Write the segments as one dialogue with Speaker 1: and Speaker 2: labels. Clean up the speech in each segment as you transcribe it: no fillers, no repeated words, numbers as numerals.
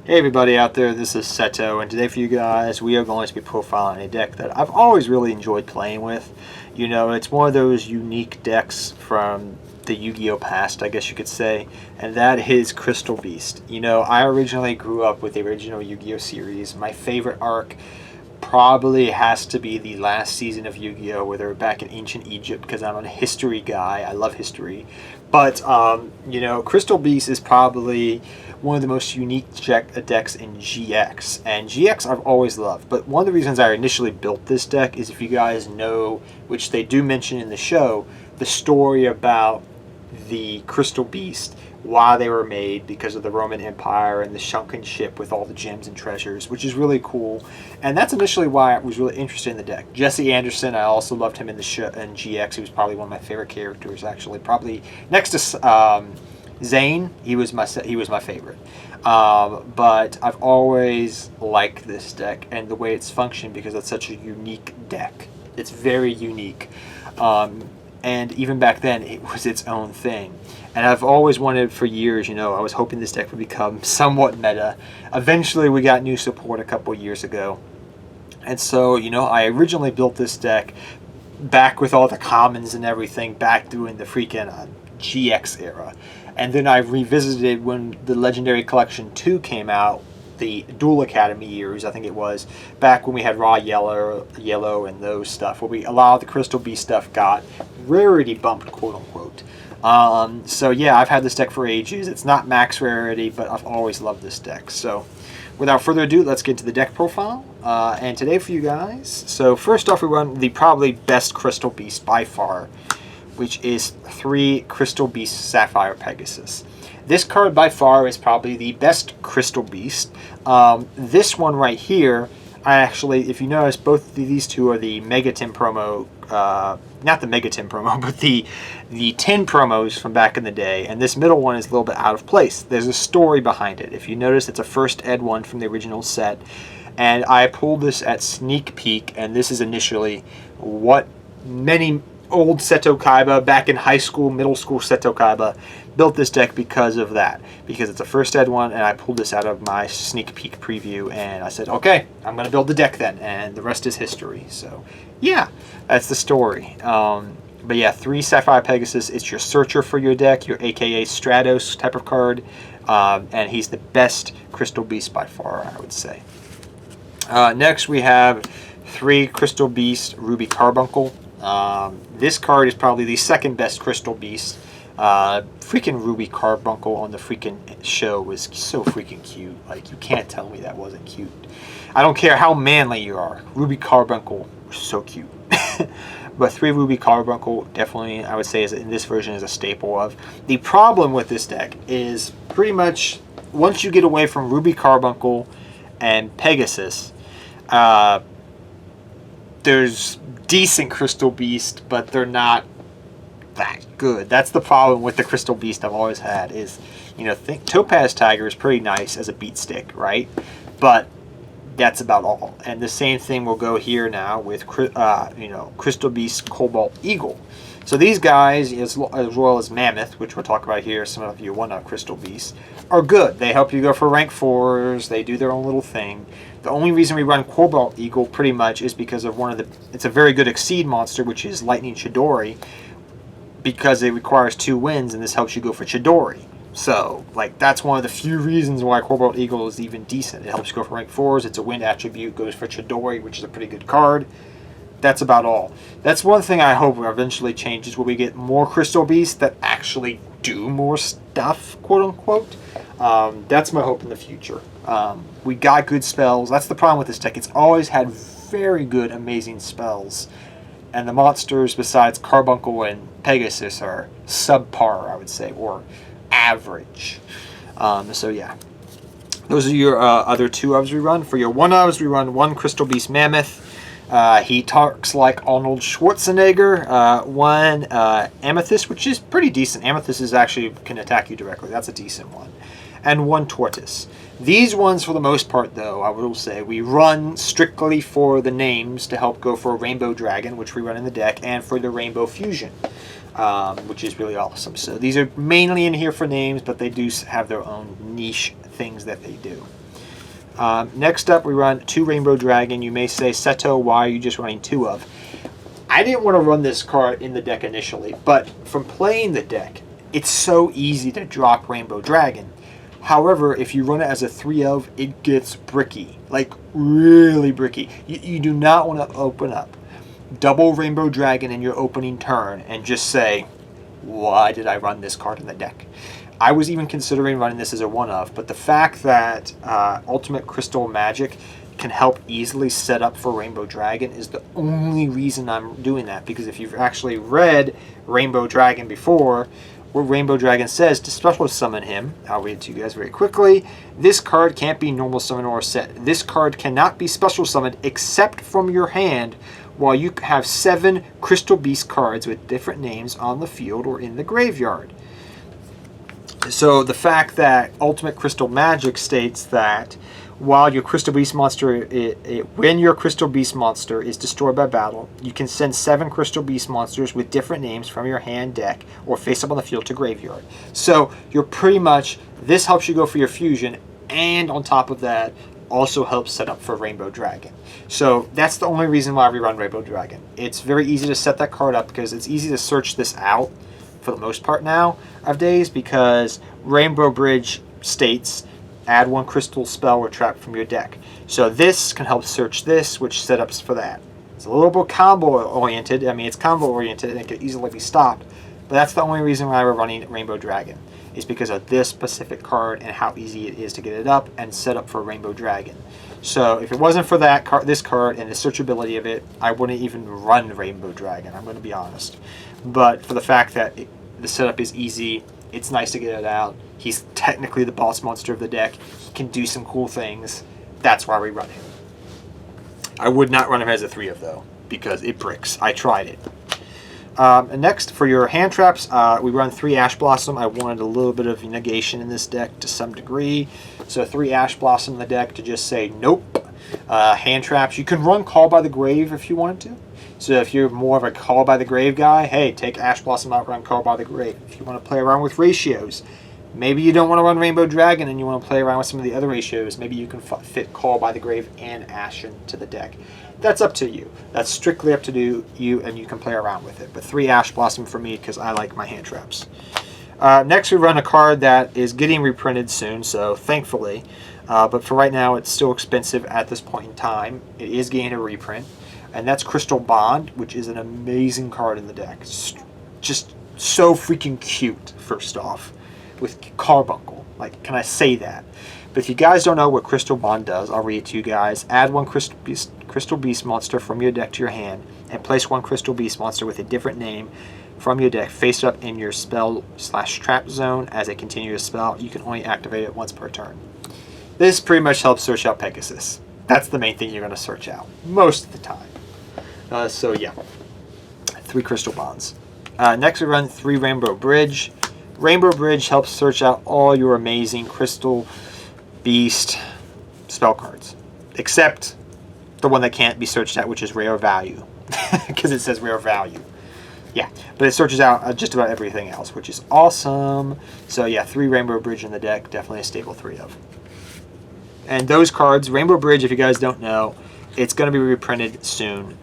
Speaker 1: Hey everybody out there, this is Seto, and today for you guys we are going to be profiling a deck that I've always really enjoyed playing with. You know, it's one of those unique decks from the Yu-Gi-Oh past, I guess you could say, and that is Crystal Beast. You know, I originally grew up with the original Yu-Gi-Oh series. My favorite arc probably has to be the last season of Yu-Gi-Oh, where they're back in ancient Egypt, because I'm a history guy. I love history. But, you know, Crystal Beast is probably one of the most unique decks in GX. And GX I've always loved. But one of the reasons I initially built this deck is, if you guys know, which they do mention in the show, the story about the Crystal Beast, why they were made, because of the Roman Empire and the sunken ship with all the gems and treasures, which is really cool. And that's initially why I was really interested in the deck. Jesse Anderson, I also loved him in the show, in GX. He was probably one of my favorite characters, actually. Probably next to Zane, he was my favorite. But I've always liked this deck and the way it's functioned, because it's such a unique deck. It's very unique. And even back then, it was its own thing. And I've always wanted for years, you know, I was hoping this deck would become somewhat meta. Eventually, we got new support a couple years ago. And so, you know, I originally built this deck back with all the commons and everything, back during the freaking GX era. And then I revisited when the Legendary Collection 2 came out, the Duel Academy years, I think it was, back when we had Raw Yellow and those stuff, where a lot of the Crystal Beast stuff got rarity bumped, quote unquote. So yeah, I've had this deck for ages. It's not max rarity, but I've always loved this deck. So without further ado, let's get into the deck profile. And today for you guys, so first off we run the probably best Crystal Beast by far, which is 3 Crystal Beast Sapphire Pegasus. This card by far is probably the best Crystal Beast. This one right here, I actually, if you notice, both these two are the Mega 10 promo, not the Mega 10 promo, but the 10 promos from back in the day, and this middle one is a little bit out of place. There's a story behind it. If you notice, it's a first ed one from the original set, and I pulled this at Sneak Peek, and this is initially what many old Seto Kaiba, back in high school, middle school Seto Kaiba, built this deck because of that. Because it's a first ed one, and I pulled this out of my Sneak Peek preview, and I said, okay, I'm going to build the deck then, and the rest is history. So, yeah, that's the story. But yeah, 3 Sapphire Pegasus, it's your searcher for your deck, your AKA Stratos type of card, and he's the best Crystal Beast by far, I would say. Next, we have 3 Crystal Beast Ruby Carbuncle. This card is probably the second best Crystal Beast. Freaking Ruby Carbuncle on the freaking show was so freaking cute. Like, you can't tell me that wasn't cute. I don't care how manly you are. Ruby Carbuncle was so cute. But 3 Ruby Carbuncle definitely, I would say, is in this version is a staple of. The problem with this deck is pretty much once you get away from Ruby Carbuncle and Pegasus, there's decent Crystal Beast, but they're not that good. That's the problem with the Crystal Beast I've always had is, you know, Topaz Tiger is pretty nice as a beat stick, right? But that's about all. And the same thing will go here now with, you know, Crystal Beast Cobalt Eagle. So these guys, as well as Mammoth, which we'll talk about here, some of you want Crystal Beast, are good. They help you go for rank 4s. They do their own little thing. The only reason we run Cobalt Eagle pretty much is because of it's a very good Exceed monster, which is Lightning Chidori, because it requires 2 wins, and this helps you go for Chidori. So, like, that's one of the few reasons why Cobalt Eagle is even decent. It helps you go for rank 4s, it's a win attribute, goes for Chidori, which is a pretty good card. That's about all. That's one thing I hope eventually changes, where we get more Crystal Beasts that actually do more stuff, quote unquote. That's my hope in the future. We got good spells. That's the problem with this deck. It's always had very good, amazing spells. And the monsters besides Carbuncle and Pegasus are subpar, I would say, or average. So yeah. Those are your other 2 ofs we run. For your 1 ofs, we run 1 Crystal Beast Mammoth. He talks like Arnold Schwarzenegger. 1 Amethyst, which is pretty decent. Amethyst is actually can attack you directly. That's a decent one. And 1 Tortoise. These ones, for the most part, though, I will say, we run strictly for the names to help go for Rainbow Dragon, which we run in the deck, and for the Rainbow Fusion, which is really awesome. So these are mainly in here for names, but they do have their own niche things that they do. Next up, we run 2 Rainbow Dragon. You may say, Seto, why are you just running 2 of? I didn't want to run this card in the deck initially, but from playing the deck, it's so easy to drop Rainbow Dragon. However, if you run it as a 3 of, it gets bricky, like really bricky. You do not want to open up double Rainbow Dragon in your opening turn and just say, why did I run this card in the deck? I was even considering running this as a 1 of, but the fact that Ultimate Crystal Magic can help easily set up for Rainbow Dragon is the only reason I'm doing that. Because if you've actually read Rainbow Dragon before, where Rainbow Dragon says to special summon him, I'll read it to you guys very quickly. This card can't be normal summon or set. This card cannot be special summoned except from your hand while you have 7 Crystal Beast cards with different names on the field or in the graveyard. So the fact that Ultimate Crystal Magic states that while your Crystal Beast monster, when your Crystal Beast monster is destroyed by battle, you can send 7 Crystal Beast monsters with different names from your hand, deck, or face up on the field to graveyard. So you're pretty much, this helps you go for your fusion, and on top of that, also helps set up for Rainbow Dragon. So that's the only reason why we run Rainbow Dragon. It's very easy to set that card up because it's easy to search this out for the most part now of days, because Rainbow Bridge states add 1 crystal spell or trap from your deck. So this can help search this, which setups for that. It's a little bit combo oriented. I mean, it's combo oriented and it can easily be stopped. But that's the only reason why we're running Rainbow Dragon, is because of this specific card and how easy it is to get it up and set up for Rainbow Dragon. So if it wasn't for that card, this card, and the searchability of it, I wouldn't even run Rainbow Dragon. I'm going to be honest. But for the fact that the setup is easy, it's nice to get it out. He's technically the boss monster of the deck. He can do some cool things. That's why we run him. I would not run him as a 3 of, though, because it bricks. I tried it. And next, for your hand traps, we run 3 Ash Blossom. I wanted a little bit of negation in this deck to some degree. So 3 Ash Blossom in the deck to just say nope. Hand traps. You can run Call by the Grave if you wanted to. So if you're more of a Call by the Grave guy, hey, take Ash Blossom out, run Call by the Grave. If you want to play around with ratios, maybe you don't want to run Rainbow Dragon and you want to play around with some of the other ratios, maybe you can fit Call by the Grave and Ash into the deck. That's up to you. That's strictly up to you, and you can play around with it. But 3 Ash Blossom for me because I like my hand traps. Next, we run a card that is getting reprinted soon, so thankfully. But for right now, it's still expensive at this point in time. It is getting a reprint. And that's Crystal Bond, which is an amazing card in the deck. It's just so freaking cute, first off, with Carbuncle. Like, can I say that? But if you guys don't know what Crystal Bond does, I'll read it to you guys. Add 1 Crystal Beast monster from your deck to your hand, and place 1 Crystal Beast monster with a different name from your deck face up in your spell/trap zone as a continuous spell. You can only activate it once per turn. This pretty much helps search out Pegasus. That's the main thing you're going to search out most of the time. So yeah, 3 Crystal Bonds. Next we run 3 Rainbow Bridge. Rainbow Bridge helps search out all your amazing Crystal Beast spell cards, except the one that can't be searched out, which is Rare Value, because it says Rare Value. Yeah, but it searches out just about everything else, which is awesome. So yeah, 3 Rainbow Bridge in the deck, definitely a stable 3 of. And those cards, Rainbow Bridge, if you guys don't know, it's going to be reprinted soon.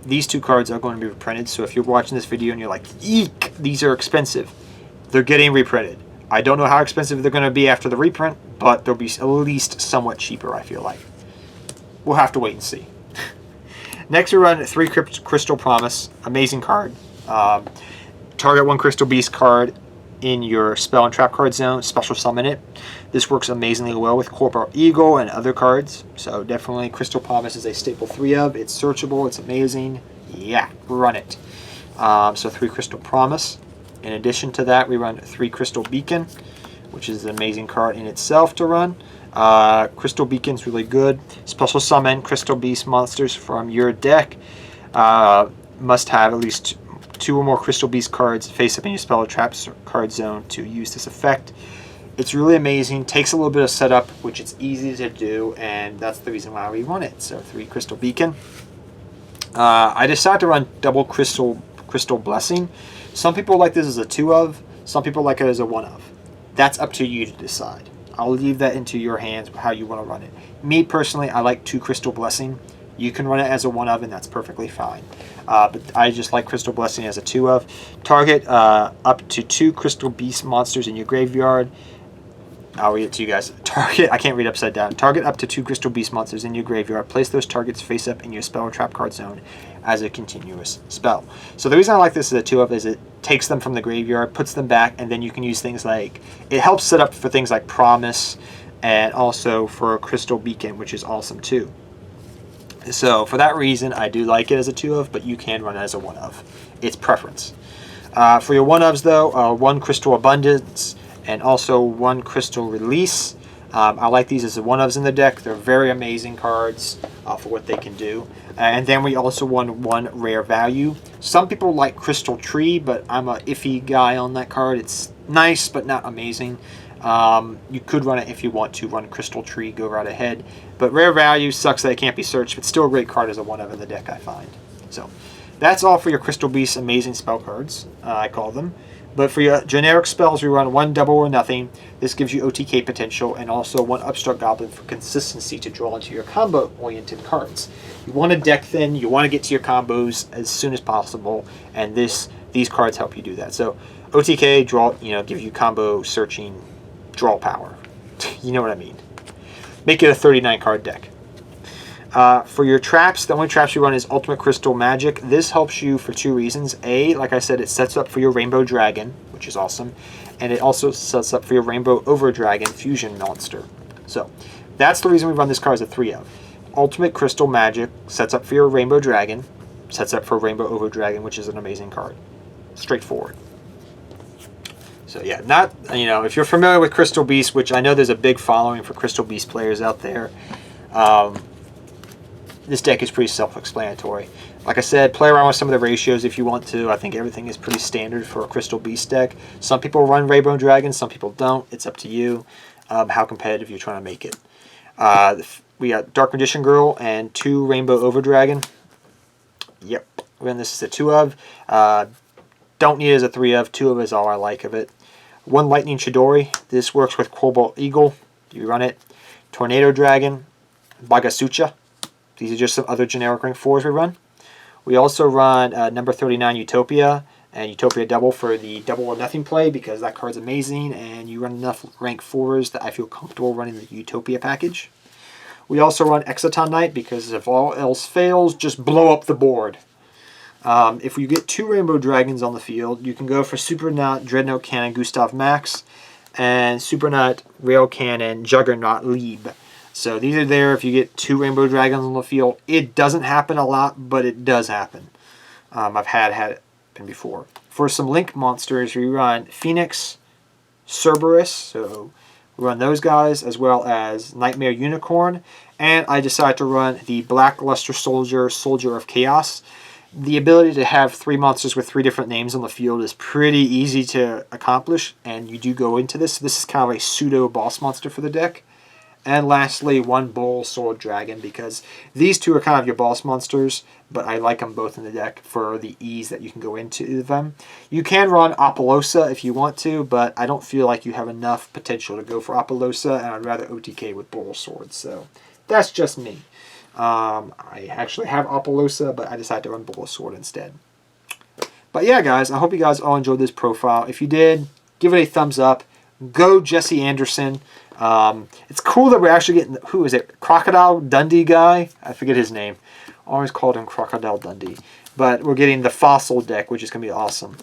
Speaker 1: These 2 cards are going to be reprinted, so if you're watching this video and you're like, eek, these are expensive, they're getting reprinted. I don't know how expensive they're going to be after the reprint, but they'll be at least somewhat cheaper, I feel like. We'll have to wait and see. Next we run 3 Crystal Promise, amazing card. Target 1 Crystal Beast card in your spell and trap card zone, special summon it. This works amazingly well with Corporal Eagle and other cards, so definitely Crystal Promise is a staple 3 of. It's searchable, it's amazing. Yeah, run it. So 3 Crystal Promise. In addition to that, we run 3 Crystal Beacon, which is an amazing card in itself to run. Crystal Beacon's really good. Special summon Crystal Beast monsters from your deck. Must have at least 2 or more Crystal Beast cards face up in your spell or trap card zone to use this effect. It's really amazing. Takes a little bit of setup, which it's easy to do, and that's the reason why we run it. So 3 Crystal Beacon. I decided to run double Crystal Blessing. Some people like this as a 2 of. Some people like it as a 1 of. That's up to you to decide. I'll leave that into your hands how you want to run it. Me personally, I like 2 Crystal Blessing. You can run it as a 1 of, and that's perfectly fine. But I just like Crystal Blessing as a 2 of. Target up to 2 Crystal Beast monsters in your graveyard. I'll read it to you guys. Target, I can't read upside down. Target up to 2 Crystal Beast monsters in your graveyard. Place those targets face up in your spell or trap card zone as a continuous spell. So the reason I like this as a 2 of is it takes them from the graveyard, puts them back, and then you can use things like, it helps set up for things like Promise, and also for Crystal Beacon, which is awesome too. So for that reason, I do like it as a 2 of, but you can run it as a 1 of. It's preference. For your 1 ofs though, 1 Crystal Abundance, and also 1 Crystal Release. I like these as the 1 ofs in the deck. They're very amazing cards for what they can do. And then we also won 1 Rare Value. Some people like Crystal Tree, but I'm a iffy guy on that card. It's nice, but not amazing. You could run it if you want to run Crystal Tree, go right ahead. But Rare Value sucks that it can't be searched, but still a great card as a 1 of in the deck, I find. So that's all for your Crystal Beast amazing spell cards, I call them. But for your generic spells, we run 1 Double or Nothing. This gives you OTK potential, and also 1 Upstart Goblin for consistency to draw into your combo-oriented cards. You want to deck thin, you want to get to your combos as soon as possible, and these cards help you do that. So OTK, draw, give you combo searching draw power. You know what I mean. Make it a 39 card deck. For your traps, the only traps you run is Ultimate Crystal Magic. This helps you for 2 reasons. A, like I said, it sets up for your Rainbow Dragon, which is awesome. And it also sets up for your Rainbow Over Dragon Fusion Monster. So, that's the reason we run this card as a 3 of. Ultimate Crystal Magic sets up for your Rainbow Dragon, sets up for Rainbow Over Dragon, which is an amazing card. Straightforward. So yeah, if you're familiar with Crystal Beast, which I know there's a big following for Crystal Beast players out there, this deck is pretty self-explanatory. Like I said, play around with some of the ratios if you want to. I think everything is pretty standard for a Crystal Beast deck. Some people run Rainbow Dragon, some people don't. It's up to you how competitive you're trying to make it. We got Dark Magician Girl and 2 Rainbow Over Dragon. Yep, we're in this is a 2 of. Don't need it as a 3 of. 2 of is all I like of it. 1 Lightning Chidori. This works with Cobalt Eagle. You run it. Tornado Dragon. Bagasucha. These are just some other generic rank 4s we run. We also run number 39 Utopia and Utopia Double for the Double or Nothing play because that card's amazing and you run enough rank 4s that I feel comfortable running the Utopia package. We also run Exciton Knight because if all else fails, just blow up the board. If you get 2 Rainbow Dragons on the field, you can go for Super Nut, Dreadnought Cannon, Gustav Max, and Super Nut, Rail Cannon, Juggernaut, Lieb. So these are there if you get 2 Rainbow Dragons on the field. It doesn't happen a lot, but it does happen. I've had it happen before. For some Link monsters, we run Phoenix, Cerberus, so we run those guys, as well as Nightmare Unicorn, and I decided to run the Blackluster Soldier, Soldier of Chaos. The ability to have 3 monsters with 3 different names on the field is pretty easy to accomplish, and you do go into this. This is kind of a pseudo boss monster for the deck. And lastly, 1 Bull Sword Dragon, because these 2 are kind of your boss monsters, but I like them both in the deck for the ease that you can go into them. You can run Apollosa if you want to, but I don't feel like you have enough potential to go for Apollosa, and I'd rather OTK with Bull Sword, so that's just me. I actually have Apollosa, but I decided to run Bull Sword instead. But yeah, guys, I hope you guys all enjoyed this profile. If you did, give it a thumbs up. Go Jesse Anderson. It's cool that we're actually getting, who is it, Crocodile Dundee guy? I forget his name. Always called him Crocodile Dundee. But we're getting the Fossil deck, which is going to be awesome.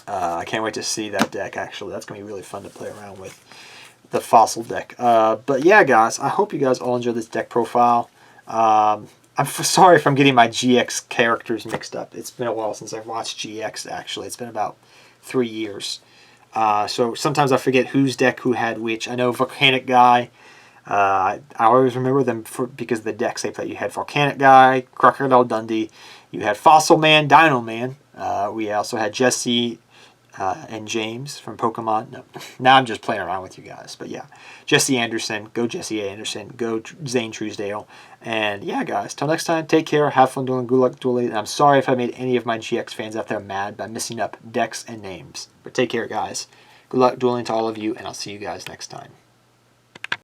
Speaker 1: I can't wait to see that deck, actually. That's going to be really fun to play around with, the Fossil deck. But yeah, guys, I hope you guys all enjoyed this deck profile. I'm sorry if I'm getting my GX characters mixed up. It's been a while since I've watched GX, actually. It's been about 3 years. So sometimes I forget whose deck who had which. I know Volcanic Guy. I always remember them because of the decks they play. You had Volcanic Guy, Crocodile Dundee. You had Fossil Man, Dino Man. We also had Jesse and James from Pokemon. No, now I'm just playing around with you guys. But yeah, Jesse Anderson. Go Jesse Anderson. Go Zane Truesdale. And yeah, guys, till next time, take care. Have fun dueling. Good luck dueling. And I'm sorry if I made any of my GX fans out there mad by messing up decks and names. But take care, guys. Good luck dueling to all of you, and I'll see you guys next time.